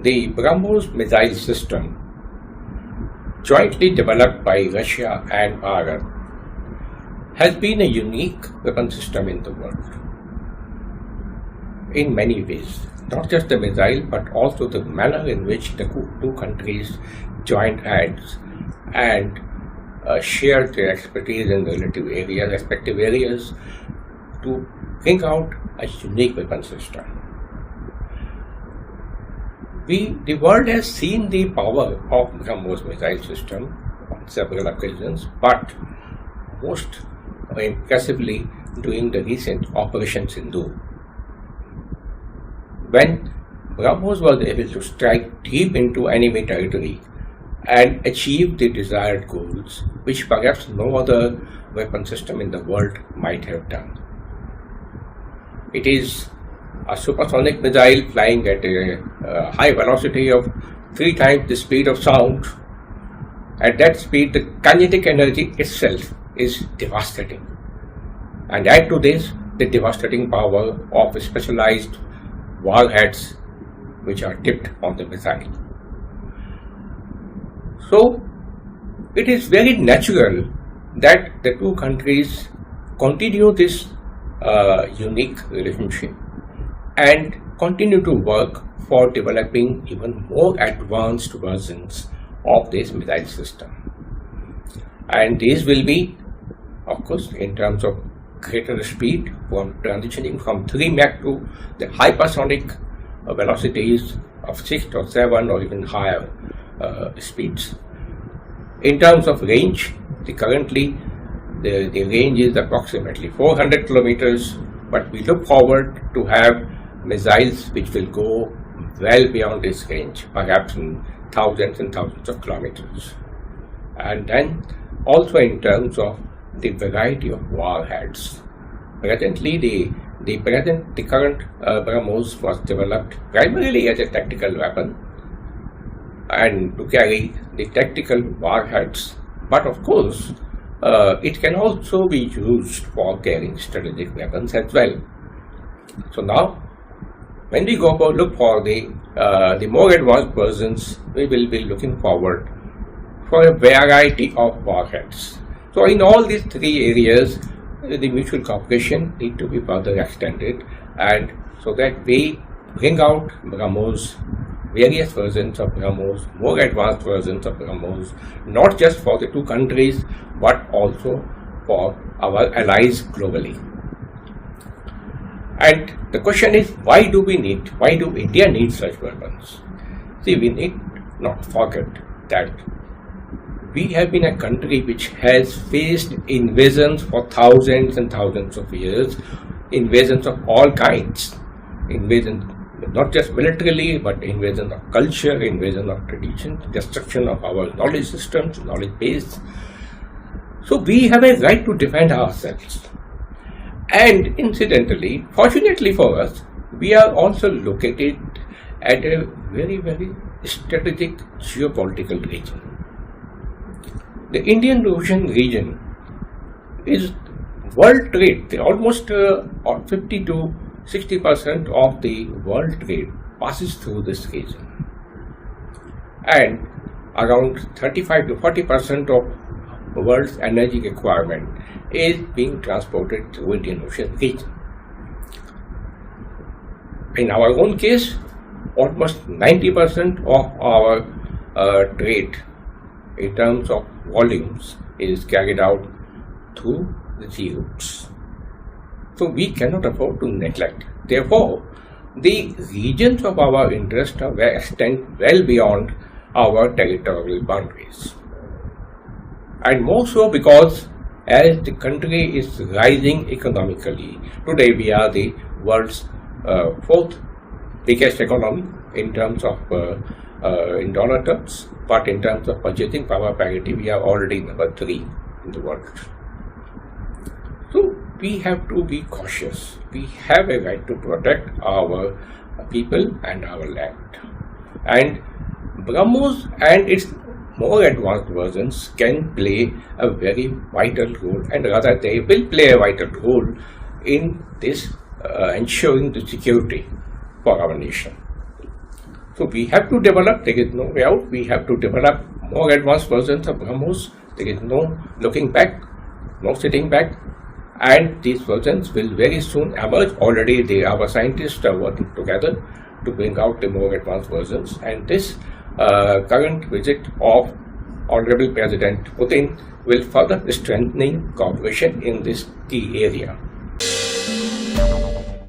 The BrahMos missile system, jointly developed by Russia and Bharat, has been a unique weapon system in the world in many ways. Not just the missile, but also the manner in which the two countries joined hands and shared their expertise in respective areas to bring out a unique weapon system. The world has seen the power of BrahMos missile system on several occasions, but most impressively during the recent Operation Sindoor, when BrahMos was able to strike deep into enemy territory and achieve the desired goals, which perhaps no other weapon system in the world might have done. It is a supersonic missile flying at a high velocity of 3 times the speed of sound. At that speed, the kinetic energy itself is devastating. And add to this the devastating power of specialized warheads which are tipped on the missile. So, it is very natural that the two countries continue this unique relationship and continue to work for developing even more advanced versions of this missile system. And these will be, of course, in terms of greater speed, from transitioning from 3 Mach to the hypersonic velocities of 6 or 7 or even higher speeds. In terms of range, currently the range is approximately 400 kilometers, but we look forward to have missiles which will go well beyond this range, perhaps in thousands and thousands of kilometers. And then also in terms of the variety of warheads. Presently, the current BrahMos was developed primarily as a tactical weapon and to carry the tactical warheads, but of course it can also be used for carrying strategic weapons as well. So now, when we go look for the more advanced versions, we will be looking forward for a variety of warheads. So in all these 3 areas, the mutual cooperation need to be further extended, and so that we bring out BrahMos, various versions of BrahMos, more advanced versions of BrahMos, not just for the two countries, but also for our allies globally. And the question is, why do India need such weapons? See, we need not forget that we have been a country which has faced invasions for thousands and thousands of years, invasions of all kinds, invasions not just militarily, but invasion of culture, invasion of tradition, destruction of our knowledge systems, knowledge base. So we have a right to defend ourselves. And incidentally, fortunately for us, we are also located at a very, very strategic geopolitical region. The Indian Ocean region is world trade. Almost 50 to 60% of the world trade passes through this region. And around 35 to 40% of the world's energy requirement is being transported through Indian Ocean region. In our own case, almost 90% of our trade in terms of volumes is carried out through the sea routes. So we cannot afford to neglect. Therefore, the regions of our interest extend well beyond our territorial boundaries. And more so because as the country is rising economically, today we are the world's 4th biggest economy in terms of in dollar terms, but in terms of purchasing power parity, we are already number 3 in the world. So we have to be cautious. We have a right to protect our people and our land. And BrahMos and its more advanced versions can play a very vital role, and rather they will play a vital role in this ensuring the security for our nation. So we have to develop, there is no way out, we have to develop more advanced versions of BrahMos. There is no looking back, no sitting back, and these versions will very soon emerge. Already our scientists are working together to bring out the more advanced versions, and this current visit of Honorable President Putin will further strengthening cooperation in this key area.